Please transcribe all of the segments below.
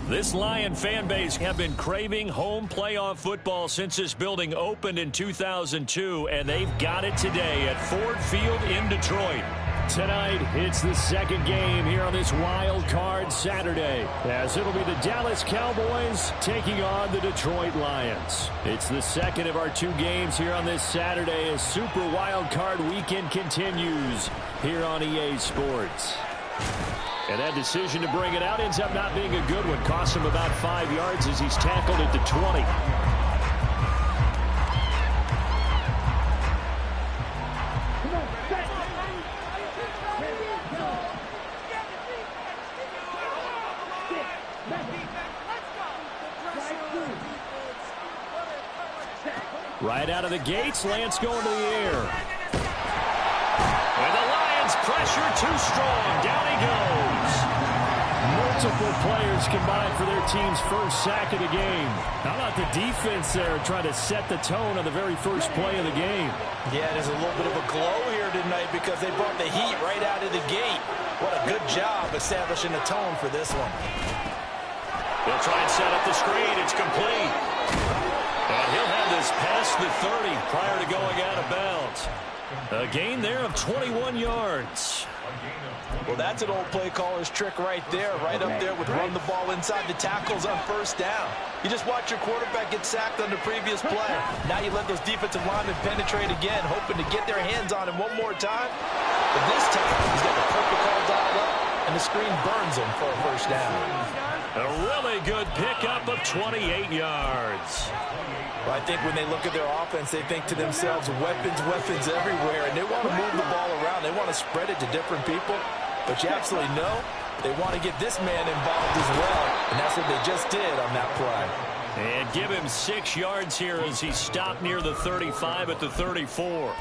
This Lion fan base have been craving home playoff football since this building opened in 2002, and they've got it today at Ford Field in Detroit. Tonight, it's the second game here on this wild card Saturday, as it'll be the Dallas Cowboys taking on the Detroit Lions. It's the second of our two games here on this Saturday as Super Wild Card Weekend continues here on EA Sports. And that decision to bring it out ends up not being a good one. Costs him about 5 yards as he's tackled at the 20. Right out of the gates, Lance going to the air. And the Lions pressure too strong. Down he goes. Multiple players combined for their team's first sack of the game. How about the defense there trying to set the tone on the very first play of the game? Yeah, there's a little bit of a glow here tonight because they brought the heat right out of the gate. What a good job establishing the tone for this one. They'll try and set up the screen. It's complete. And he'll have this past the 30 prior to going out of bounds. A gain there of 21 yards. Well, that's an old play caller's trick right there. Right up there with run the ball inside the tackles on first down. You just watch your quarterback get sacked on the previous play. Now you let those defensive linemen penetrate again, hoping to get their hands on him one more time. But this time, he's got the perfect call dialed up, and the screen burns him for a first down. A really good pickup of 28 yards. Well, I think when they look at their offense, they think to themselves, weapons, weapons everywhere, and they want to move the ball around. They want to spread it to different people, but you absolutely know they want to get this man involved as well, and that's what they just did on that play. And give him 6 yards here as he stopped near the 35 at the 34.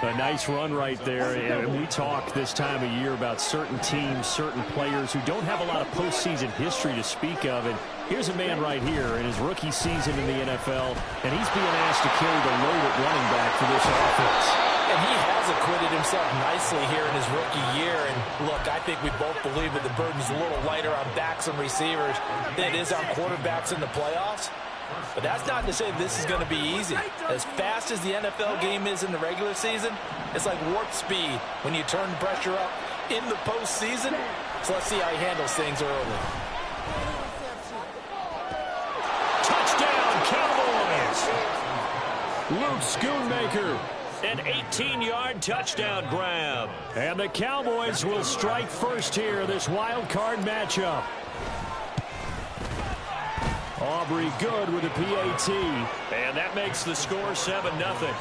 A nice run right there. And we talk this time of year about certain teams, certain players who don't have a lot of postseason history to speak of. And here's a man right here in his rookie season in the NFL, and he's being asked to carry the load at running back for this offense. And he has acquitted himself nicely here in his rookie year. And look, I think we both believe that the burden's a little lighter on backs and receivers than it is on quarterbacks in the playoffs. But that's not to say this is going to be easy. As fast as the NFL game is in the regular season, it's like warp speed when you turn the pressure up in the postseason. So let's see how he handles things early. Touchdown, Cowboys! Luke Schoonmaker. An 18-yard touchdown grab. And the Cowboys will strike first here, this wild card matchup. Aubrey good with a PAT. And that makes the score 7-0.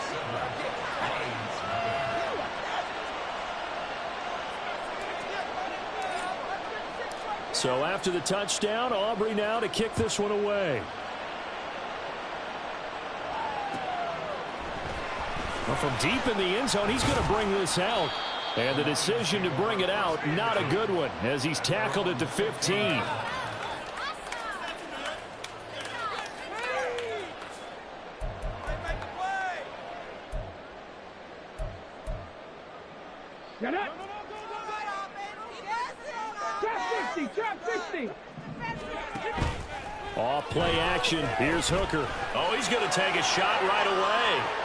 So after the touchdown, Aubrey now to kick this one away. Well, from deep in the end zone, he's going to bring this out. And the decision to bring it out, not a good one, as he's tackled at the 15. Get up! Trap 60! Trap 60! Off play action. Here's Hooker. Oh, he's going to take a shot right away.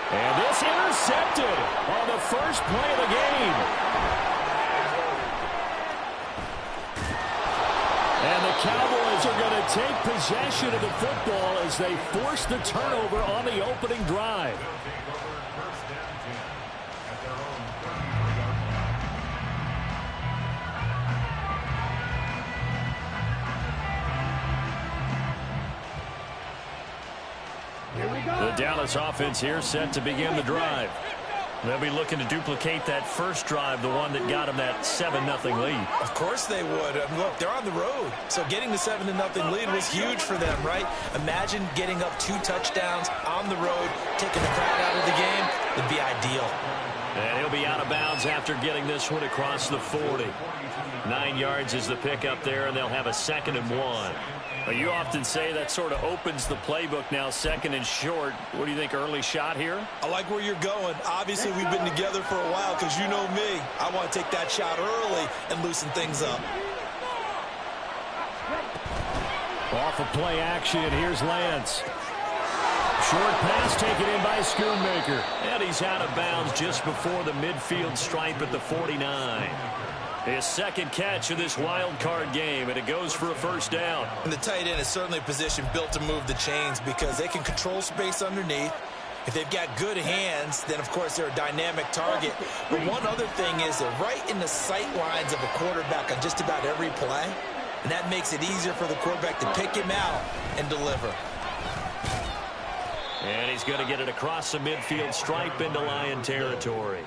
And this intercepted on the first play of the game. And the Cowboys are going to take possession of the football as they force the turnover on the opening drive. The Dallas offense here set to begin the drive. They'll be looking to duplicate that first drive, the one that got them that 7-0 lead. Of course they would. Look, they're on the road, so getting the 7-0 lead was huge for them, right? Imagine getting up 2 touchdowns on the road, taking the crowd out of the game. It'd be ideal. And he'll be out of bounds after getting this one across the 40. 9 yards is the pickup there, and they'll have a 2nd and 1. You often say that sort of opens the playbook now, 2nd and short. What do you think, early shot here? I like where you're going. Obviously, we've been together for a while because you know me. I want to take that shot early and loosen things up. Off of play action, here's Lance. Short pass taken in by Schoonmaker. And he's out of bounds just before the midfield stripe at the 49. His second catch of this wild card game, and it goes for a first down. And the tight end is certainly a position built to move the chains because they can control space underneath. If they've got good hands, then, of course, they're a dynamic target. But one other thing is they're right in the sight lines of a quarterback on just about every play, and that makes it easier for the quarterback to pick him out and deliver. And he's going to get it across the midfield stripe into Lion territory.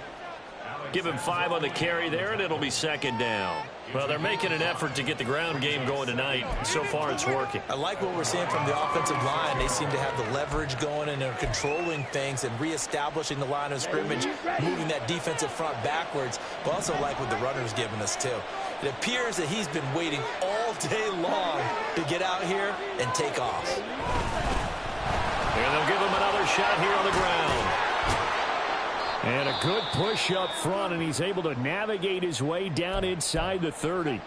Give him 5 on the carry there, and it'll be second down. Well, they're making an effort to get the ground game going tonight. So far, it's working. I like what we're seeing from the offensive line. They seem to have the leverage going, and they're controlling things and reestablishing the line of scrimmage, moving that defensive front backwards. But also like what the runner's giving us, too. It appears that he's been waiting all day long to get out here and take off. And they'll give him another shot here on the ground. And a good push up front, and he's able to navigate his way down inside the 30.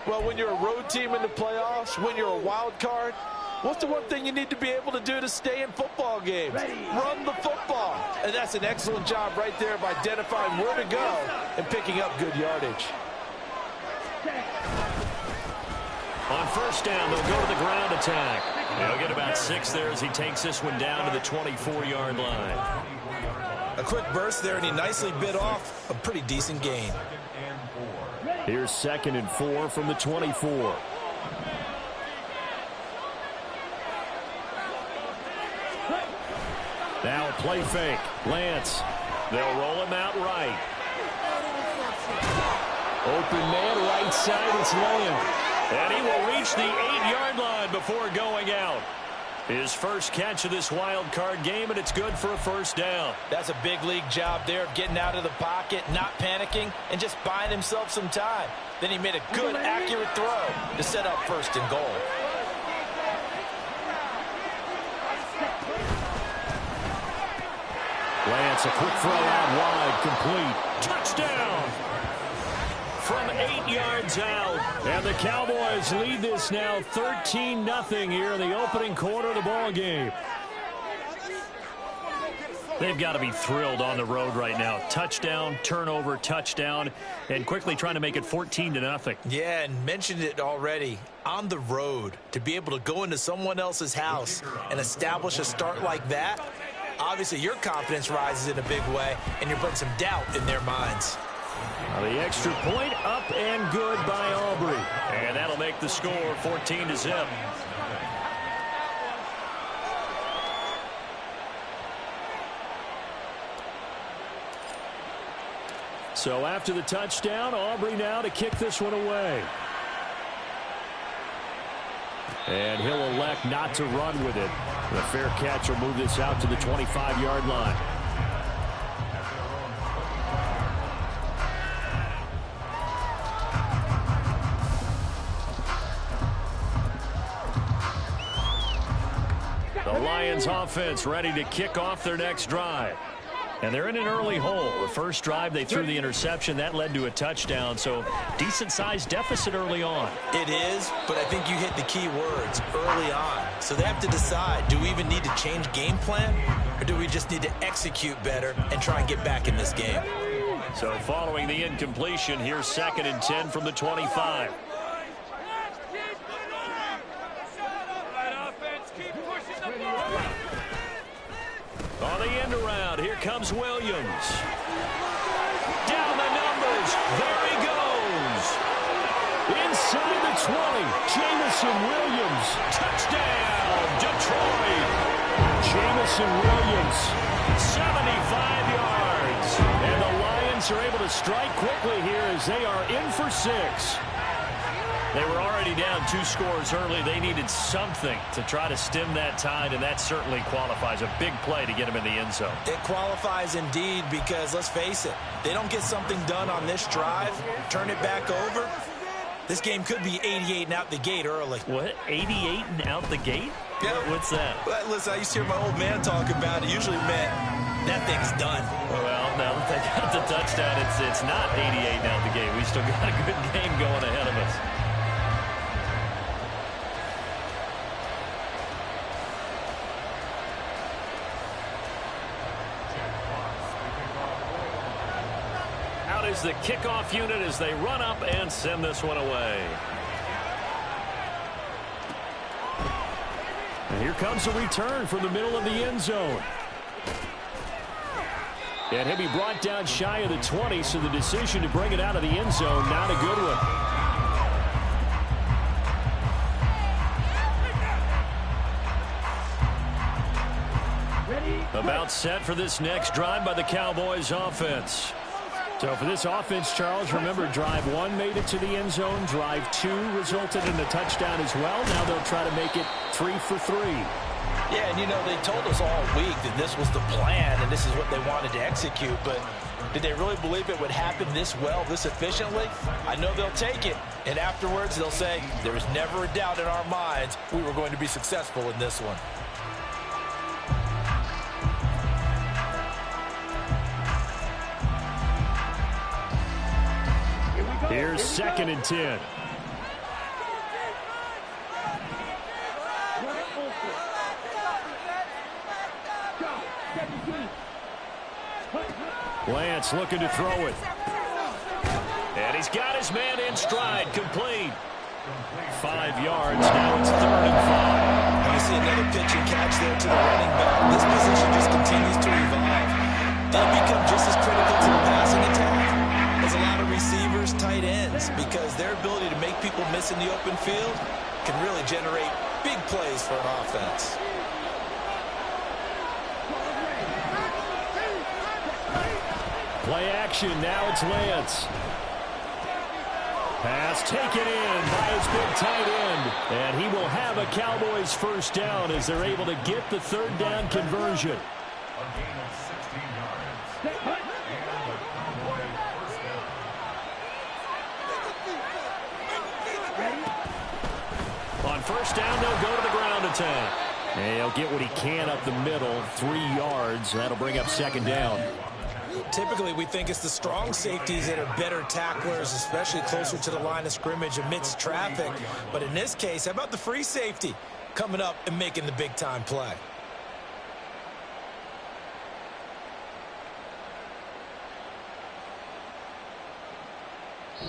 Well, when you're a road team in the playoffs, when you're a wild card, what's the one thing you need to be able to do to stay in football games? Run the football. And that's an excellent job right there of identifying where to go and picking up good yardage. On first down, they'll go to the ground attack. They'll get about 6 there as he takes this one down to the 24-yard line. A quick burst there, and he nicely bit off a pretty decent gain. Here's 2nd and 4 from the 24. Now a play fake. Lance. They'll roll him out right. Open man right side. It's Lamb. And he will reach the 8-yard line before going out. His first catch of this wild card game, and it's good for a first down. That's a big league job there of getting out of the pocket, not panicking, and just buying himself some time. Then he made a good, accurate throw to set up 1st and goal. Lance, a quick throw out wide, complete. Touchdown! From 8 yards out. And the Cowboys lead this now 13-0 here in the opening quarter of the ball game. They've got to be thrilled on the road right now. Touchdown, turnover, touchdown, and quickly trying to make it 14-0. Yeah, and mentioned it already. On the road, to be able to go into someone else's house and establish a start like that, obviously your confidence rises in a big way, and you're putting some doubt in their minds. The extra point up and good by Aubrey. And that'll make the score 14-0. So after the touchdown, Aubrey now to kick this one away. And he'll elect not to run with it. The fair catch will move this out to the 25-yard line. The Lions offense ready to kick off their next drive. And they're in an early hole. The first drive, they threw the interception. That led to a touchdown. So decent-sized deficit early on. It is, but I think you hit the key words early on. So they have to decide, do we even need to change game plan? Or do we just need to execute better and try and get back in this game? So following the incompletion, here's 2nd and 10 from the 25. On the end around, here comes Williams. Down the numbers. There he goes. Inside the 20. Jameson Williams. Touchdown, Detroit. Jameson Williams, 75 yards. And the Lions are able to strike quickly here as they are in for 6. They were already down 2 scores early. They needed something to try to stem that tide, and that certainly qualifies. A big play to get them in the end zone. It qualifies indeed because, let's face it, they don't get something done on this drive, turn it back over, this game could be 88 and out the gate early. What? 88 and out the gate? Yeah. What's that? Well, listen, I used to hear my old man talk about it. Usually meant that thing's done. Well, now that they got the touchdown, it's not 88 and out the gate. We still got a good game going ahead of us. Cowboys, the kickoff unit, as they run up and send this one away. And here comes a return from the middle of the end zone. And he'll be brought down shy of the 20, so the decision to bring it out of the end zone, not a good one. About set for this next drive by the Cowboys offense. So for this offense, Charles, remember drive 1 made it to the end zone. Drive 2 resulted in a touchdown as well. Now they'll try to make it 3 for 3. Yeah, and you know, they told us all week that this was the plan and this is what they wanted to execute, but did they really believe it would happen this well, this efficiently? I know they'll take it, and afterwards they'll say, there was never a doubt in our minds we were going to be successful in this one. Here's 2nd and 10. Lance looking to throw it. And he's got his man in stride, complete. 5 yards, now it's 3rd and 5. You see another pitch and catch there to the running back. This position just continues to evolve. They'll become just as critical to the passing attack as a lot of receivers, tight ends, because their ability to make people miss in the open field can really generate big plays for an offense. Play action, now it's Lance. Pass taken in by his big tight end. And he will have a Cowboys first down as they're able to get the 3rd down conversion. On first down, they'll go to the ground attack. And he'll get what he can up the middle, 3 yards. That'll bring up 2nd down. Typically, we think it's the strong safeties that are better tacklers, especially closer to the line of scrimmage amidst traffic. But in this case, how about the free safety coming up and making the big-time play?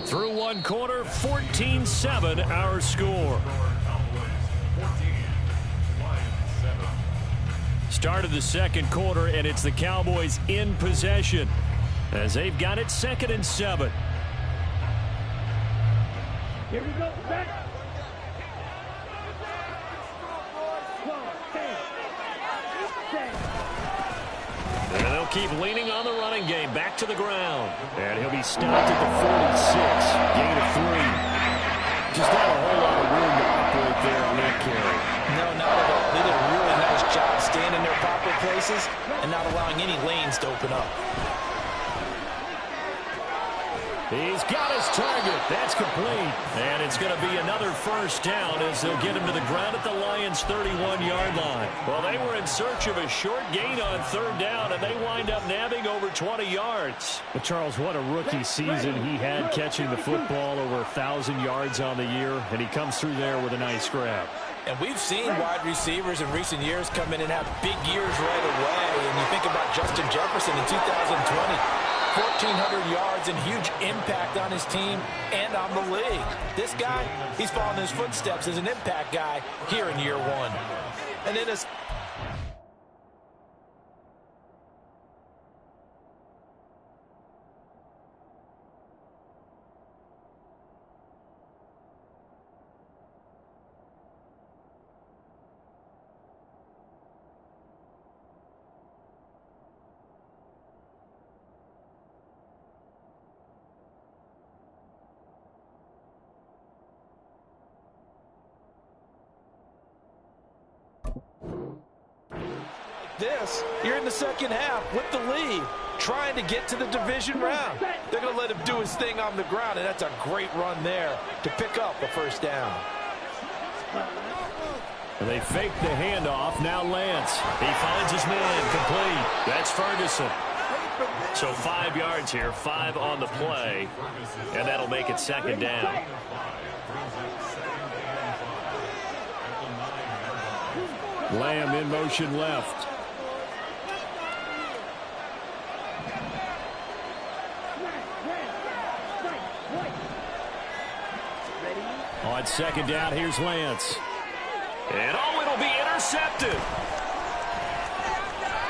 Through 1 quarter, 14-7 our score. Start of the 2nd quarter, and it's the Cowboys in possession as they've got it 2nd and 7. Here we go. Back. And they'll keep leaning on the running game. Back to the ground. And he'll be stopped at the 46. Gain of 3. Just not a whole lot of room to operate there on that carry. No, not at all. They did a really nice job staying in their proper places and not allowing any lanes to open up. He's got his target. That's complete. And it's going to be another first down as they'll get him to the ground at the Lions' 31-yard line. Well, they were in search of a short gain on 3rd down, and they wind up nabbing over 20 yards. But, Charles, what a rookie season he had catching the football, over 1,000 yards on the year, and he comes through there with a nice grab. And we've seen wide receivers in recent years come in and have big years right away. And you think about Justin Jefferson in 2020. 1,400 yards and huge impact on his team and on the league. This guy, he's following his footsteps as an impact guy here in year 1. And then it's this, you're in the 2nd half with the lead, trying to get to the division round. They're going to let him do his thing on the ground, and that's a great run there to pick up a first down. And they fake the handoff. Now Lance. He finds his man complete. That's Ferguson. So 5 yards here, 5 on the play, and that'll make it 2nd down. Lamb in motion left. On second down, here's Lance. And it'll be intercepted.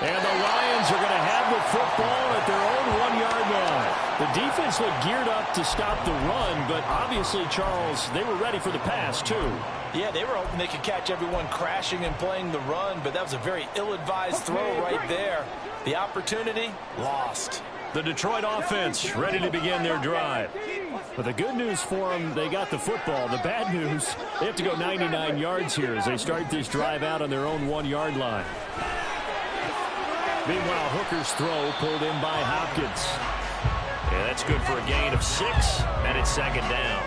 And the Lions are going to have the football at their own 1-yard line. The defense looked geared up to stop the run, but obviously, Charles, they were ready for the pass, too. Yeah, they were hoping they could catch everyone crashing and playing the run, but that was a very ill-advised throw right there. The opportunity, lost. The Detroit offense ready to begin their drive. But the good news for them, they got the football. The bad news, they have to go 99 yards here as they start this drive out on their own 1-yard line. Meanwhile, Hooker's throw pulled in by Hopkins. Yeah, that's good for a gain of 6, and it's second down.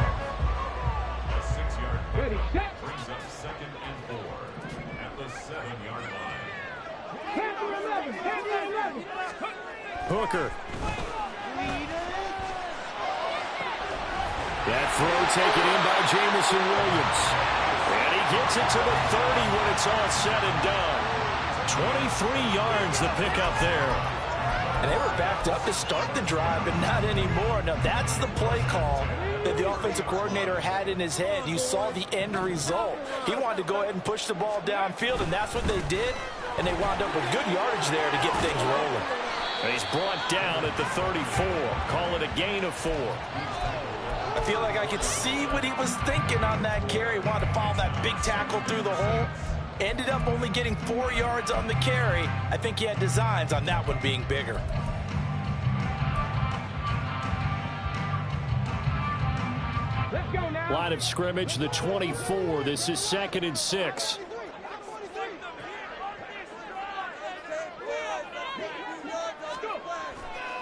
A 6-yard Ready, set. brings up 2nd and 4 at the 7-yard line. 10-11. Hooker. That throw taken in by Jameson Williams. And he gets it to the 30 when it's all said and done. 23 yards the pickup there. And they were backed up to start the drive, but not anymore. Now, that's the play call that the offensive coordinator had in his head. You saw the end result. He wanted to go ahead and push the ball downfield, and that's what they did. And they wound up with good yardage there to get things rolling. And he's brought down at the 34. Call it a gain of 4. I feel like I could see what he was thinking on that carry. Wanted to follow that big tackle through the hole. Ended up only getting 4 yards on the carry. I think he had designs on that one being bigger. Let's go now. Line of scrimmage, the 24. This is 2nd and 6.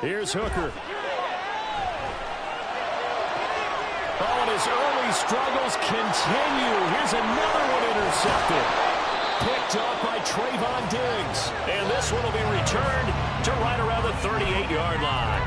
Here's Hooker. Oh, and his early struggles continue. Here's another one intercepted. Picked up by Trayvon Diggs. And this one will be returned to right around the 38-yard line.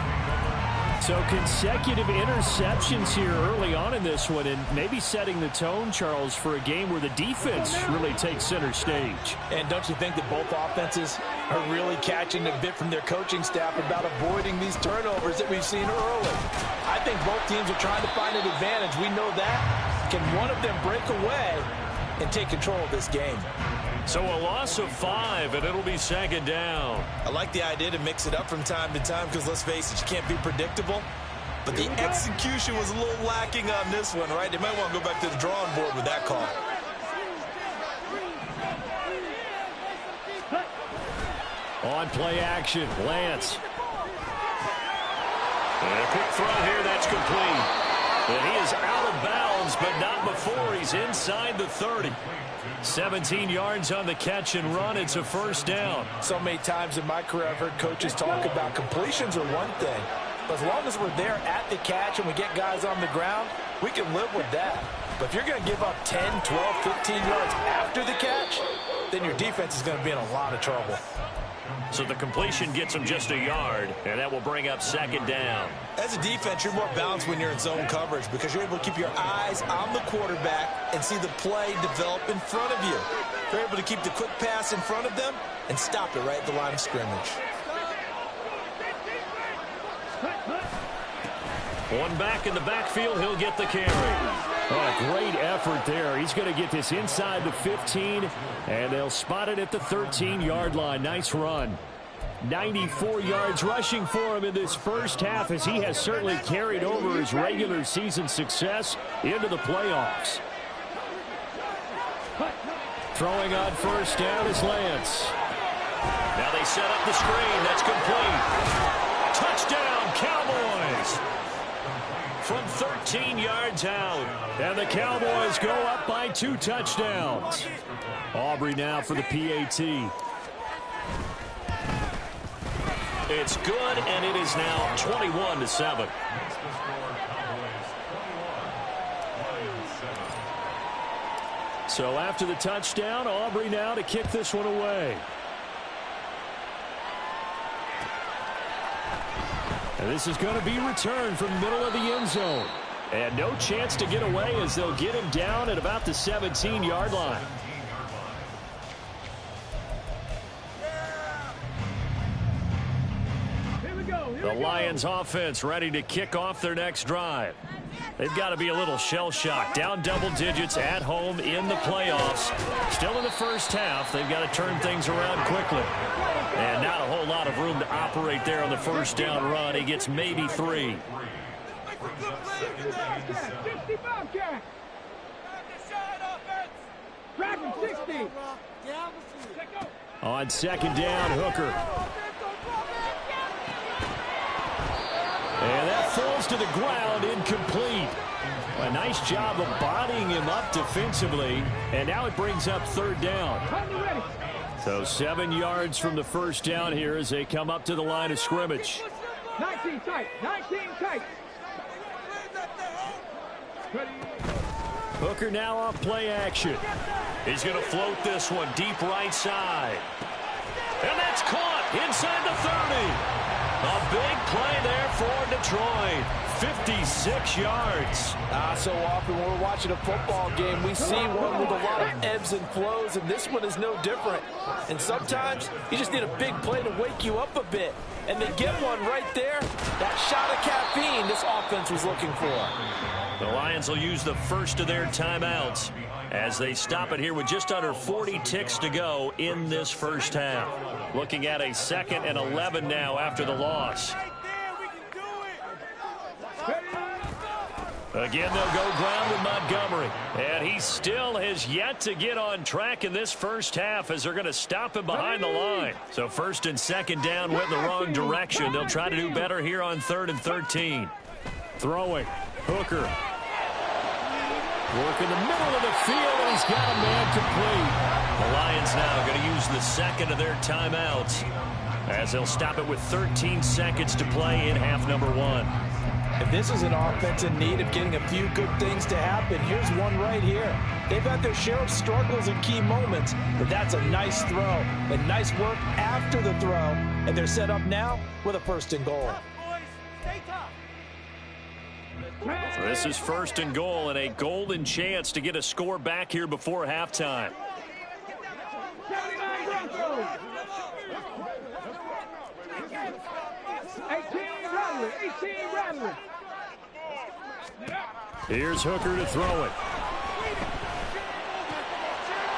So consecutive interceptions here early on in this one, and maybe setting the tone, Charles, for a game where the defense really takes center stage. And don't you think that both offenses are really catching a bit from their coaching staff about avoiding these turnovers that we've seen early? I think both teams are trying to find an advantage. We know that. Can one of them break away and take control of this game? So a loss of 5, and it'll be 2nd down. I like the idea to mix it up from time to time because, let's face it, you can't be predictable. But the execution was a little lacking on this one, right? They might want to go back to the drawing board with that call. On play action, Lance. And a quick throw here, that's complete. And he is out of bounds, but not before he's inside the 30. 17 yards on the catch and run. It's a first down. So many times in my career I've heard coaches talk about completions are one thing. But as long as we're there at the catch and we get guys on the ground, we can live with that. But if you're going to give up 10, 12, 15 yards after the catch, then your defense is going to be in a lot of trouble. So the completion gets him just a yard, and that will bring up 2nd down. As a defense, you're more balanced when you're in zone coverage because you're able to keep your eyes on the quarterback and see the play develop in front of you. You're able to keep the quick pass in front of them and stop it right at the line of scrimmage. One back in the backfield, he'll get the carry. Oh, a great effort there. He's going to get this inside the 15, and they'll spot it at the 13-yard line. Nice run. 94 yards rushing for him in this first half, as he has certainly carried over his regular season success into the playoffs. Throwing on first down is Lance. Now they set up the screen. That's complete. Touchdown, Cowboys. From 13 yards out. And the Cowboys go up by 2 touchdowns. Aubrey now for the PAT. It's good, and it is now 21-7. So after the touchdown, Aubrey now to kick this one away. And this is going to be returned from the middle of the end zone. And no chance to get away as they'll get him down at about the 17-yard line. Here we go. The Lions offense ready to kick off their next drive. They've got to be a little shell-shocked. Down double digits at home in the playoffs. Still in the first half. They've got to turn things around quickly. And not a whole lot of room to operate there on the first down run. He gets maybe 3. On second down, Hooker. And that falls to the ground, incomplete. A nice job of bodying him up defensively. And now it brings up third down. So 7 yards from the first down here as they come up to the line of scrimmage. 19 tight, 19 tight. Hooker now off play action. He's going to float this one deep right side. And that's caught inside the 30. A big play there for Detroit. 56 yards. So often when we're watching a football game, we see one with a lot of ebbs and flows, and this one is no different. And sometimes you just need a big play to wake you up a bit. And they get one right there. That shot of caffeine this offense was looking for. The Lions will use the first of their timeouts as they stop it here with just under 40 ticks to go in this first half. Looking at a 2nd and 11 now after the loss. Again, they'll go ground with Montgomery. And he still has yet to get on track in this first half as they're going to stop him behind the line. So 1st and 2nd down went in the wrong direction. They'll try to do better here on 3rd and 13. Throwing. Hooker. Work in the middle of the field, and he's got a man complete. The Lions now going to use the 2nd of their timeouts as they'll stop it with 13 seconds to play in half number 1. If this is an offense in need of getting a few good things to happen, here's one right here. They've had their share of struggles in key moments, but that's a nice throw and nice work after the throw, and they're set up now with a 1st and goal. So this is 1st and goal and a golden chance to get a score back here before halftime. Here's Hooker to throw it.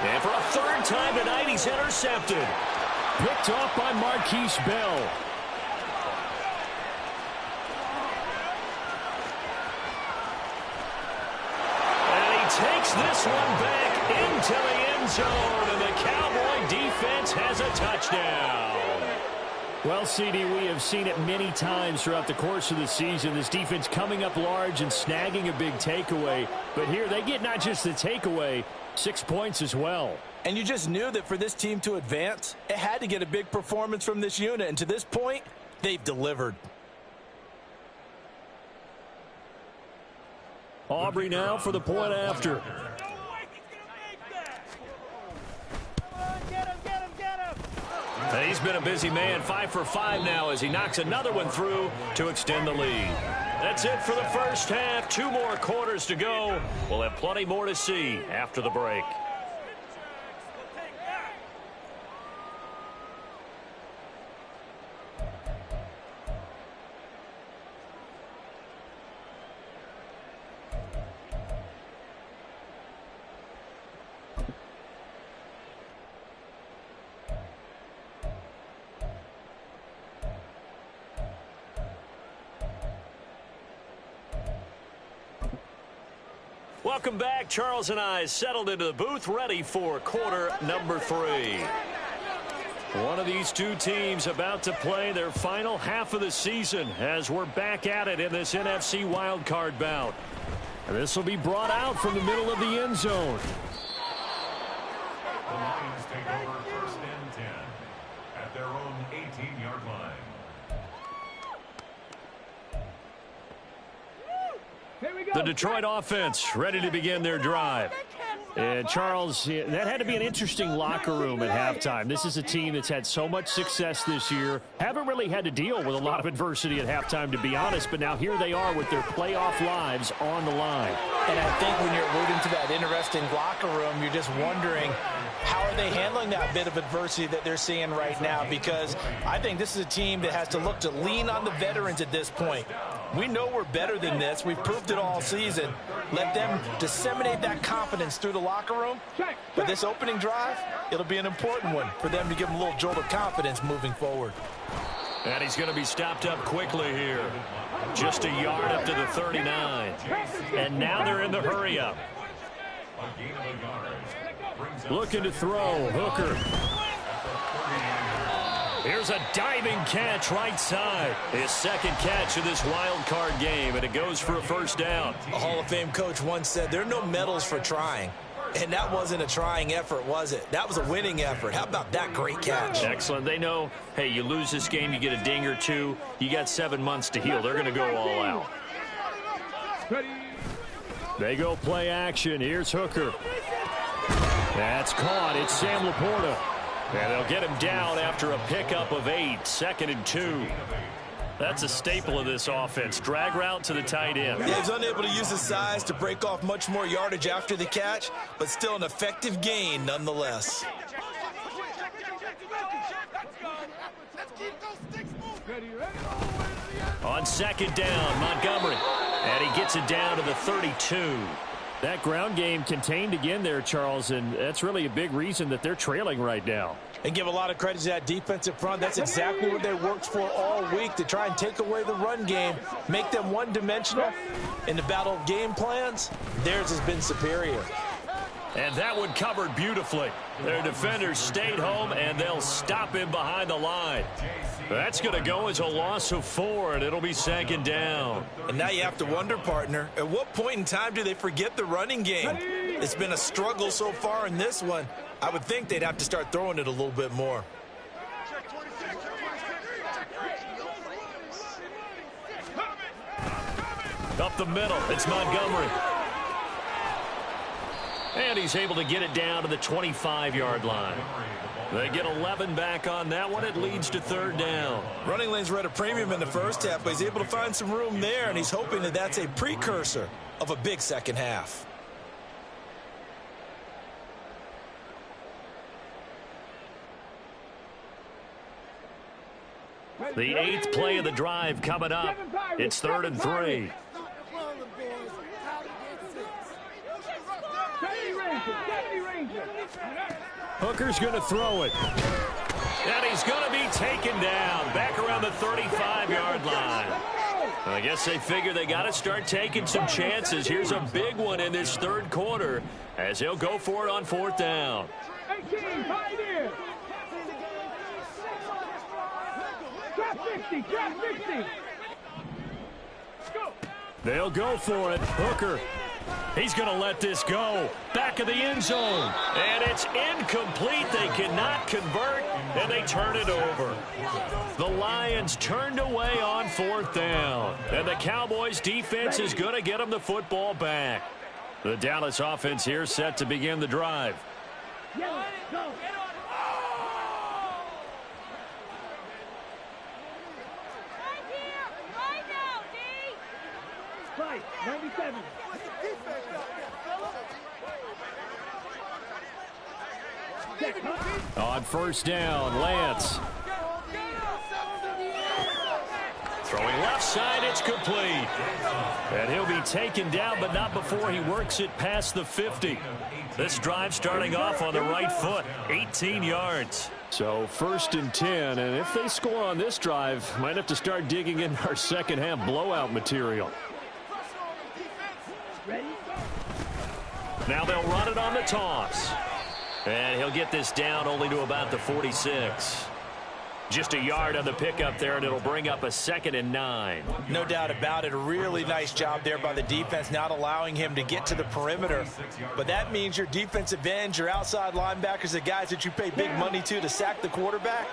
And for a 3rd time tonight, he's intercepted. Picked off by Marquise Bell. Takes this one back into the end zone, and the Cowboy defense has a touchdown. Well, CD, we have seen it many times throughout the course of the season. This defense coming up large and snagging a big takeaway. But here they get not just the takeaway, 6 points as well. And you just knew that for this team to advance, it had to get a big performance from this unit. And to this point, they've delivered. Aubrey now for the point after. And he's been a busy man, 5 for 5 now as he knocks another one through to extend the lead. That's it for the first half. 2 more quarters to go. We'll have plenty more to see after the break. Welcome back. Charles and I settled into the booth, ready for quarter number 3. One of these two teams about to play their final half of the season as we're back at it in this NFC wildcard bout. And this will be brought out from the middle of the end zone. The Lions take over 1st and 10 at their own 18-yard line. The Detroit offense ready to begin their drive. And Charles, that had to be an interesting locker room at halftime. This is a team that's had so much success this year. Haven't really had to deal with a lot of adversity at halftime, to be honest. But now here they are with their playoff lives on the line. And I think when you're alluding to that that interesting locker room. You're just wondering, how are they handling that bit of adversity that they're seeing right now? Because I think this is a team that has to look to lean on the veterans at this point. We know we're better than this. We've proved it all season. Let them disseminate that confidence through the locker room. But this opening drive, it'll be an important one for them to give them a little jolt of confidence moving forward. And he's going to be stopped up quickly here. Just a yard up to the 39. And now they're in the hurry-up. Looking to throw. Hooker. Here's a diving catch right side. His second catch of this wild card game, and it goes for a first down. A Hall of Fame coach once said there are no medals for trying. And that wasn't a trying effort, was it? That was a winning effort. How about that great catch? Excellent. They know, hey, you lose this game, you get a ding or two. You got 7 months to heal. They're going to go all out. They go play action. Here's Hooker. That's caught. It's Sam Laporta. And they'll get him down after a pickup of 8. 2nd and 2. That's a staple of this offense. Drag route to the tight end. Yeah, he's unable to use his size to break off much more yardage after the catch, but still an effective gain nonetheless. On 2nd down, Montgomery. And he gets it down to the 32. That ground game contained again there, Charles, and that's really a big reason that they're trailing right now. And give a lot of credit to that defensive front. That's exactly what they worked for all week, to try and take away the run game, make them one-dimensional. In the battle of game plans, theirs has been superior. And that one covered beautifully. Their defenders stayed home, and they'll stop him behind the line. That's going to go as a loss of 4, and it'll be 2nd down. And now you have to wonder, partner, at what point in time do they forget the running game? It's been a struggle so far in this one. I would think they'd have to start throwing it a little bit more. Up the middle, it's Montgomery. And he's able to get it down to the 25-yard line. They get 11 back on that one. It leads to 3rd down. Running lanes were at a premium in the first half, but he's able to find some room there, and he's hoping that that's a precursor of a big second half. The 8th play of the drive coming up. It's 3rd and 3. Hooker's going to throw it. And he's going to be taken down back around the 35-yard line. I guess they figure they got to start taking some chances. Here's a big one in this 3rd quarter as he'll go for it on 4th down. 18, pioneer. Drop 60, drop 60. Go. They'll go for it. Hooker. He's going to let this go. Back of the end zone. And it's incomplete. They cannot convert, and they turn it over. The Lions turned away on 4th down. And the Cowboys defense is going to get them the football back. The Dallas offense here set to begin the drive. Yellow, go. Right, 97. On 1st down, Lance. Throwing left side, it's complete. And he'll be taken down, but not before he works it past the 50. This drive starting off on the right foot, 18 yards. So 1st and 10, and if they score on this drive, might have to start digging in our second half blowout material. Now they'll run it on the toss. And he'll get this down only to about the 46. Just a yard on the pickup there, and it'll bring up a 2nd and 9. No doubt about it. A really nice job there by the defense, not allowing him to get to the perimeter. But that means your defensive ends, your outside linebackers, the guys that you pay big money to sack the quarterback,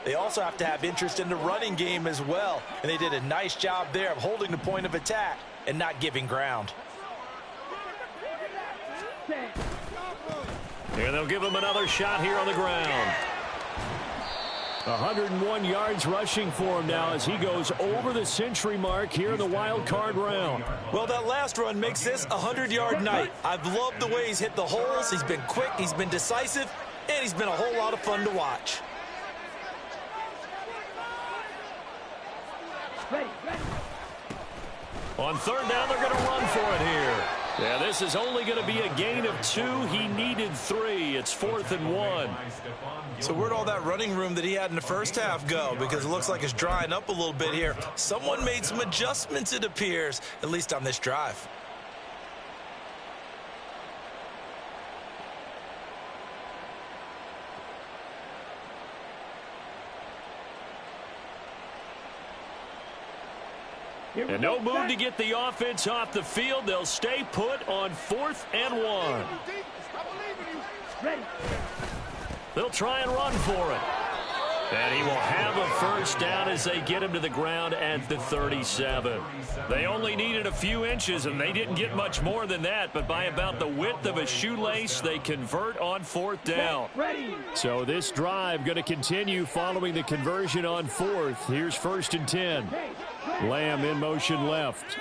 they also have to have interest in the running game as well. And they did a nice job there of holding the point of attack and not giving ground. And they'll give him another shot here on the ground. 101 yards rushing for him now as he goes over the century mark here in the wild card round. Well, that last run makes this a 100-yard night. I've loved the way he's hit the holes. He's been quick, he's been decisive, and he's been a whole lot of fun to watch. On third down, they're going to run for it here. Yeah, this is only going to be a gain of 2. He needed 3. It's 4th and 1. So where'd all that running room that he had in the first half go? Because it looks like it's drying up a little bit here. Someone made some adjustments, it appears, at least on this drive. And no move to get the offense off the field. They'll stay put on 4th and 1. They'll try and run for it. And he will have a first down as they get him to the ground at the 37. They only needed a few inches, and they didn't get much more than that. But by about the width of a shoelace, they convert on 4th down. So this drive going to continue following the conversion on 4th. Here's 1st and 10. Lamb in motion left.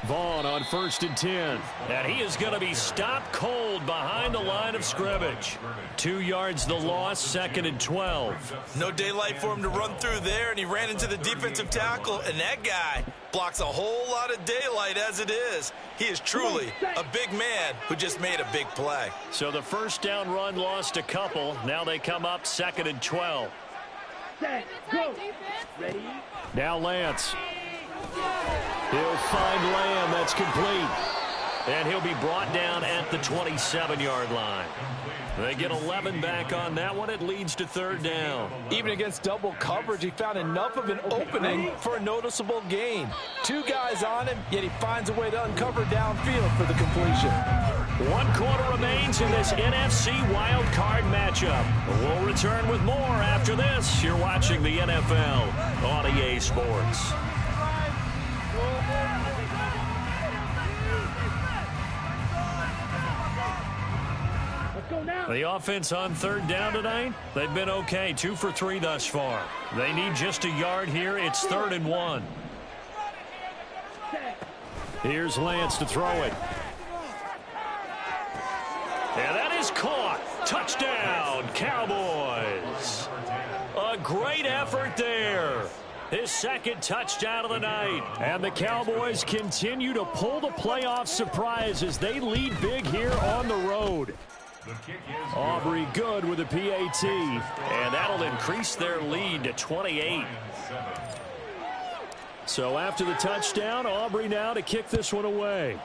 Vaughn on 1st and 10. And he is going to be stopped cold behind the line of scrimmage. 2 yards the loss, 2nd and 12. No daylight for him to run through there, and he ran into the defensive tackle, and that guy blocks a whole lot of daylight as it is. He is truly a big man who just made a big play. So the first down run lost a couple. Now they come up 2nd and 12. Set, go. Ready? Now Lance. He'll find Lamb. That's complete. And he'll be brought down at the 27-yard line. They get 11 back on that one. It leads to 3rd down. Even against double coverage, he found enough of an opening for a noticeable gain. 2 guys on him, yet he finds a way to uncover downfield for the completion. 1 quarter remains in this NFC Wild Card matchup. We'll return with more after this. You're watching the NFL on EA Sports. The offense on 3rd down tonight, they've been okay. 2 for 3 thus far. They need just a yard here. It's 3rd and 1. Here's Lance to throw it. And that is caught. Touchdown, Cowboys. A great effort there. His 2nd touchdown of the night. And the Cowboys continue to pull the playoff surprise as they lead big here on the road. Aubrey good with a PAT, and that'll increase their lead to 28. So after the touchdown, Aubrey now to kick this one away.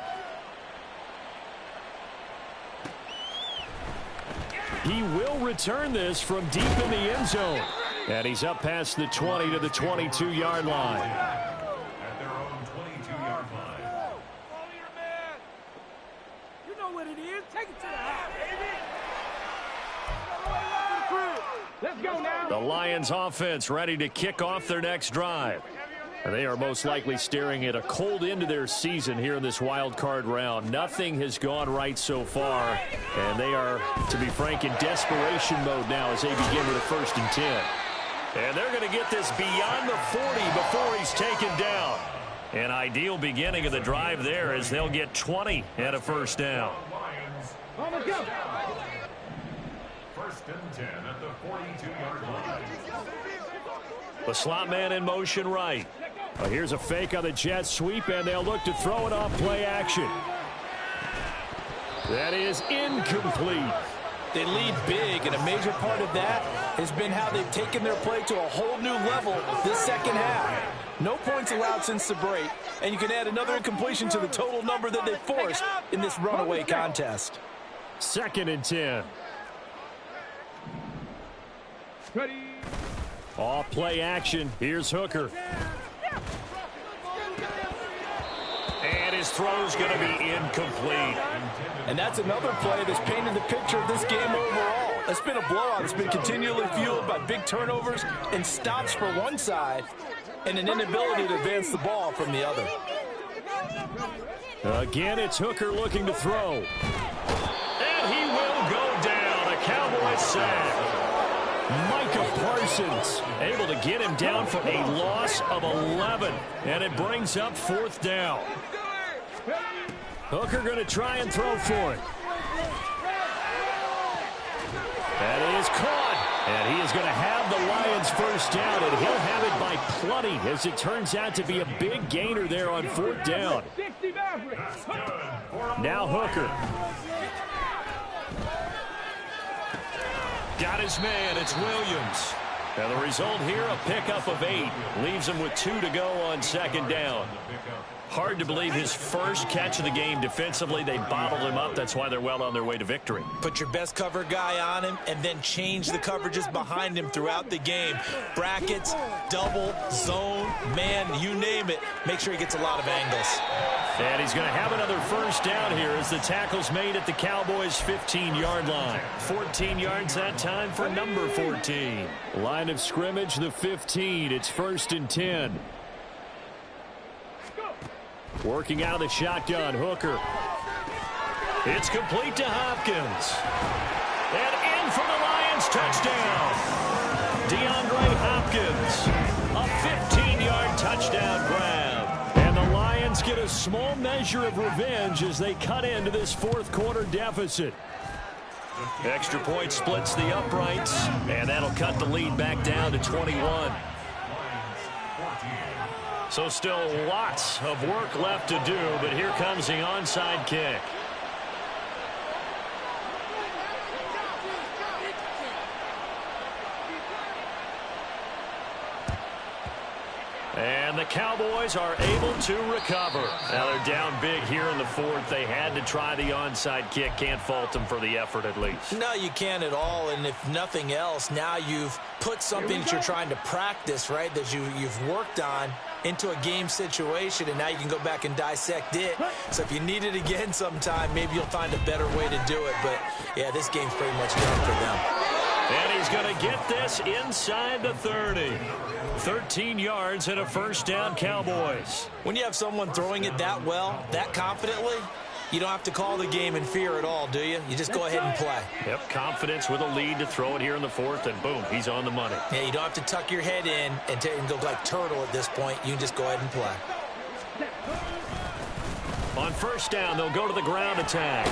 He will return this from deep in the end zone. And he's up past the 20 to the 22-yard line. At their own 22-yard line. You know what it is. Take it to the house, baby. Let's go now. The Lions offense ready to kick off their next drive. They are most likely staring at a cold end to their season here in this wild card round. Nothing has gone right so far, and they are, to be frank, in desperation mode now as they begin with a 1st and 10. And they're going to get this beyond the 40 before he's taken down. An ideal beginning of the drive there as they'll get 20 and a 1st down. On the go. 1st and 10 at the 42-yard line. The slot man in motion right. Here's a fake on the jet sweep, and they'll look to throw it off play action. That is incomplete. They lead big, and a major part of that has been how they've taken their play to a whole new level this 2nd half. No points allowed since the break, and you can add another incompletion to the total number that they forced in this runaway contest. 2nd and 10. Ready. Off play action. Here's Hooker. And his throw's going to be incomplete. And that's another play that's painted the picture of this game overall. It's been a blowout. It's been continually fueled by big turnovers and stops for one side and an inability to advance the ball from the other. Again, it's Hooker looking to throw. And he will go down. A Cowboys sack. Micah Parsons able to get him down for a loss of 11. And it brings up 4th down. Hooker going to try and throw for it. That is caught. And he is going to have the Lions first down, and he'll have it by plenty, as it turns out to be a big gainer there on 4th down. Now Hooker. Got his man. It's Williams. And the result here, a pickup of 8. Leaves him with 2 to go on 2nd down. Hard to believe his first catch of the game defensively. They bottled him up. That's why they're well on their way to victory. Put your best cover guy on him and then change the coverages behind him throughout the game. Brackets, double, zone, man, you name it. Make sure he gets a lot of angles. And he's going to have another first down here as the tackle's made at the Cowboys' 15-yard line. 14 yards that time for number 14. Line of scrimmage, the 15. It's 1st and 10. Working out of the shotgun, Hooker. It's complete to Hopkins. And in for the Lions, touchdown. DeAndre Hopkins, a 15-yard touchdown grab. And the Lions get a small measure of revenge as they cut into this 4th quarter deficit. Extra point splits the uprights, and that'll cut the lead back down to 21. So still lots of work left to do, but here comes the onside kick. And the Cowboys are able to recover. Now they're down big here in the 4th. They had to try the onside kick. Can't fault them for the effort at least. No, you can't at all. And if nothing else, now you've put something that you're trying to practice, right, that you've worked on into a game situation, and now you can go back and dissect it. So if you need it again sometime, maybe you'll find a better way to do it. But, yeah, this game's pretty much done for them. And he's going to get this inside the 30. 13 yards and a first down, Cowboys. When you have someone throwing it that well, that confidently, you don't have to call the game in fear at all, do you? You just go ahead and play. Yep, confidence with a lead to throw it here in the 4th, and boom, he's on the money. Yeah, you don't have to tuck your head in and go like turtle at this point. You can just go ahead and play. On first down, they'll go to the ground attack.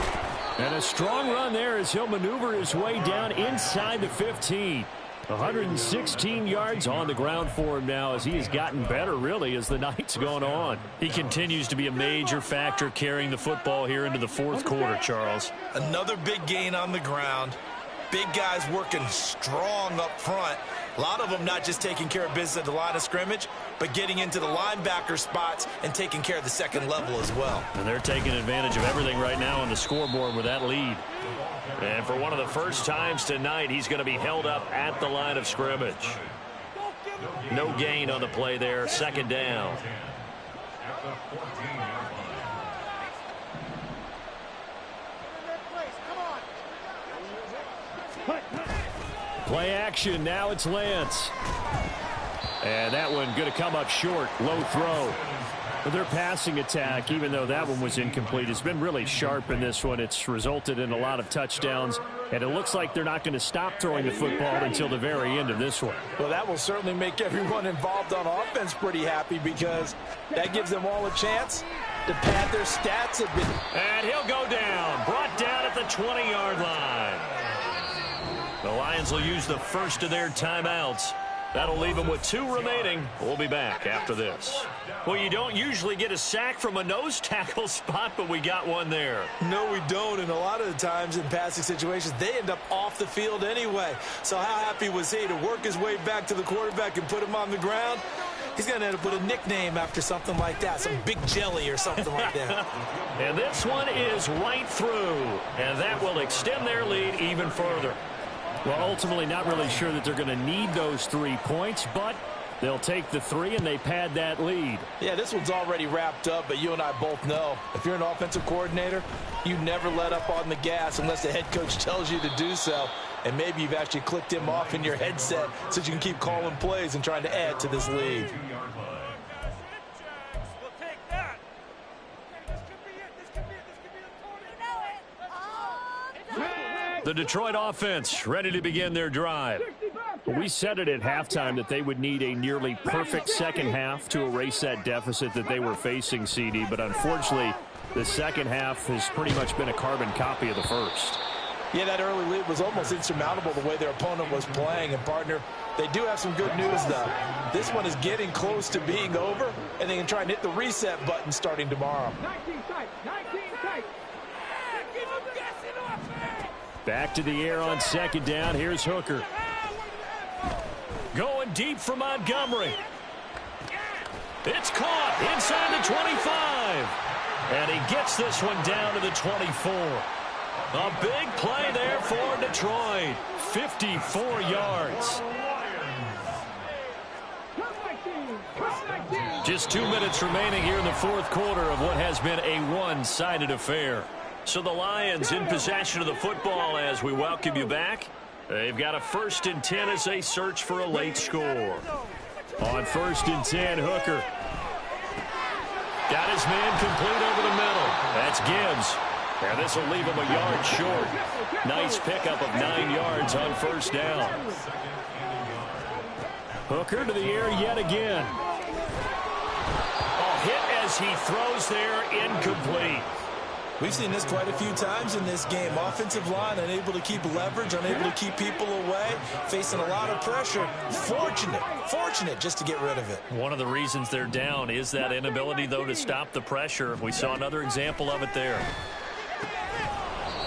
And a strong run there as he'll maneuver his way down inside the 15. 116 yards on the ground for him now as he has gotten better, really, as the night's gone on. He continues to be a major factor carrying the football here into the 4th quarter, Charles. Another big gain on the ground. Big guys working strong up front. A lot of them not just taking care of business at the line of scrimmage, but getting into the linebacker spots and taking care of the second level as well. And they're taking advantage of everything right now on the scoreboard with that lead. And for one of the first times tonight, he's going to be held up at the line of scrimmage. No gain on the play there. 2nd down. Play action. Now it's Lance. And that one going to come up short. Low throw. But their passing attack, even though that one was incomplete, has been really sharp in this one. It's resulted in a lot of touchdowns, and it looks like they're not going to stop throwing the football until the very end of this one. Well, that will certainly make everyone involved on offense pretty happy because that gives them all a chance to pad their stats a bit. And he'll go down, brought down at the 20-yard line. The Lions will use the first of their timeouts. That'll leave them with 2 remaining. We'll be back after this. Well, you don't usually get a sack from a nose tackle spot, but we got one there. No, we don't, and a lot of the times in passing situations, they end up off the field anyway. So how happy was he to work his way back to the quarterback and put him on the ground? He's going to end up with a nickname after something like that, some Big Jelly or something like that. And this one is right through, and that will extend their lead even further. Well, ultimately not really sure that they're going to need those 3 points, but they'll take the 3 and they pad that lead. Yeah, this one's already wrapped up, but you and I both know if you're an offensive coordinator, you never let up on the gas unless the head coach tells you to do so. And maybe you've actually clicked him off in your headset so you can keep calling plays and trying to add to this lead. The Detroit offense ready to begin their drive. We said it at halftime that they would need a nearly perfect second half to erase that deficit that they were facing, CD. But unfortunately, the second half has pretty much been a carbon copy of the first. Yeah, that early lead was almost insurmountable the way their opponent was playing. And, partner, they do have some good news, though. This one is getting close to being over, and they can try and hit the reset button starting tomorrow. 19 tight. 19 tight. Back to the air on second down. Here's Hooker. Going deep for Montgomery. It's caught inside the 25. And he gets this one down to the 24. A big play there for Detroit. 54 yards. Just 2 minutes remaining here in the fourth quarter of what has been a one-sided affair. So the Lions in possession of the football as we welcome you back. They've got a 1st and 10 as they search for a late score. On 1st and 10, Hooker. Got his man complete over the middle. That's Gibbs. And this will leave him a yard short. Nice pickup of 9 yards on 1st down. Hooker to the air yet again. A hit as he throws there, incomplete. We've seen this quite a few times in this game. Offensive line unable to keep leverage, unable to keep people away, facing a lot of pressure. Fortunate just to get rid of it. One of the reasons they're down is that inability, though, to stop the pressure. We saw another example of it there.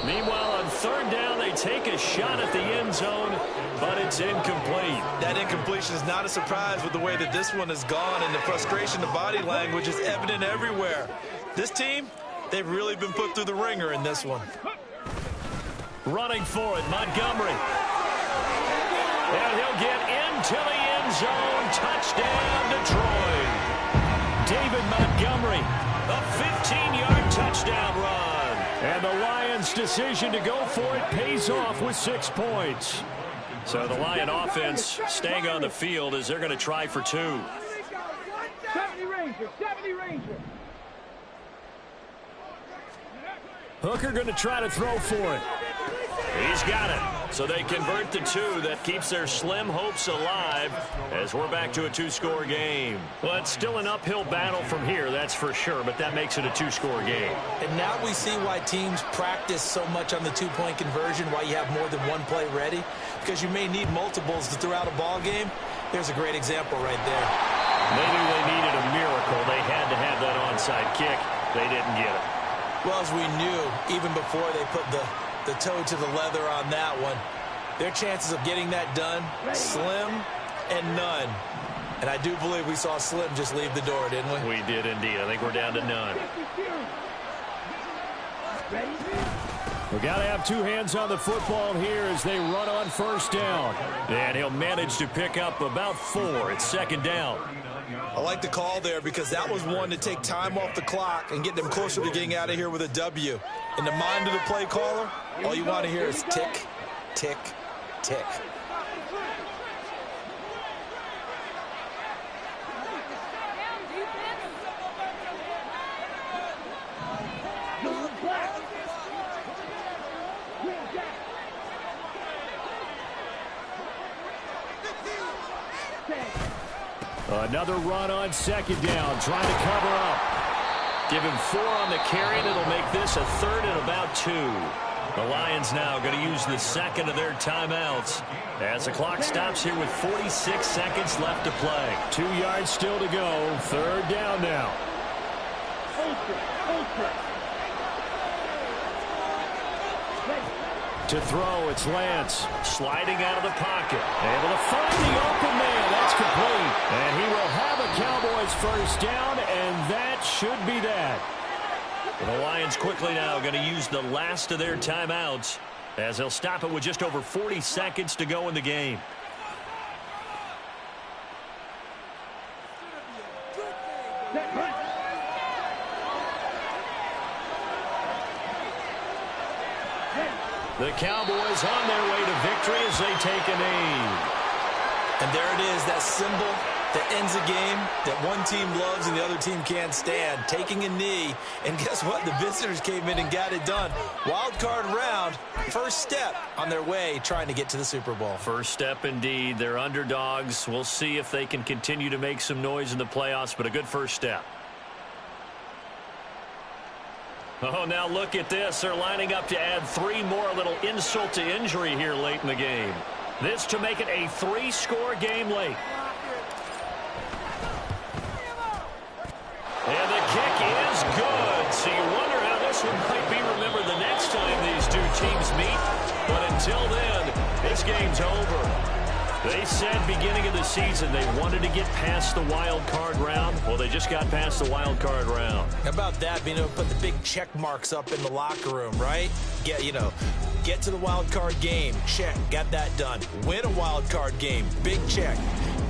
Meanwhile, on 3rd down, they take a shot at the end zone, but it's incomplete. That incompletion is not a surprise with the way that this one has gone, and the frustration, the body language is evident everywhere. This team, they've really been put through the ringer in this one. Running for it, Montgomery. And he'll get into the end zone. Touchdown, Detroit. David Montgomery, a 15-yard touchdown run. And the Lions' decision to go for it pays off with 6 points. So the Lion offense staying on the field as they're going to try for 2. 70 Ranger. Hooker going to try to throw for it. He's got it. So they convert the 2. That keeps their slim hopes alive as we're back to a 2-score game. Well, it's still an uphill battle from here, that's for sure, but that makes it a 2-score game. And now we see why teams practice so much on the 2-point conversion, why you have more than one play ready, because you may need multiples to throw out a ball game. There's a great example right there. They knew they needed a miracle. They had to have that onside kick. They didn't get it. Well, as we knew, even before they put the toe to the leather on that one, their chances of getting that done, slim and none. And I do believe we saw Slim just leave the door, didn't we? We did indeed. I think we're down to none. We got to have 2 hands on the football here as they run on 1st down. And he'll manage to pick up about 4. It's 2nd down. I like the call there because that was one to take time off the clock and get them closer to getting out of here with a W. In the mind of the play caller, all you want to hear is tick, tick, tick. Another run on 2nd down, trying to cover up. Give him 4 on the carry, and it'll make this a 3rd and about 2. The Lions now going to use the 2nd of their timeouts as the clock stops here with 46 seconds left to play. 2 yards still to go. 3rd down now. To throw, it's Lance. Sliding out of the pocket. Able to find the open man. That's complete. And he will have a Cowboys 1st down, and that should be that. The Lions quickly now going to use the last of their timeouts as they'll stop it with just over 40 seconds to go in the game. The Cowboys on their way to victory as they take a knee. And there it is, that symbol that ends a game that one team loves and the other team can't stand, taking a knee. And guess what? The visitors came in and got it done. Wild card round, first step on their way trying to get to the Super Bowl. First step indeed. They're underdogs. We'll see if they can continue to make some noise in the playoffs, but a good first step. Oh, now look at this. They're lining up to add 3 more, a little insult to injury here late in the game. This to make it a 3-score game late. And the kick is good. So you wonder how this one might be remembered the next time these two teams meet. But until then, this game's over. They said beginning of the season they wanted to get past the wild card round. Well, they just got past the wild card round. How about that, being able to put the big check marks up in the locker room, right? Get to the wild card game, check, got that done. Win a wild card game, big check.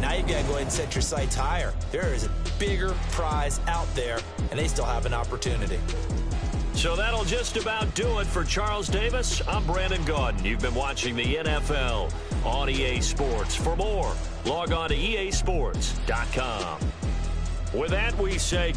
Now you've got to go ahead and set your sights higher. There is a bigger prize out there, and they still have an opportunity. So that'll just about do it for Charles Davis. I'm Brandon Gaudin. You've been watching the NFL on EA Sports. For more, log on to easports.com. With that, we say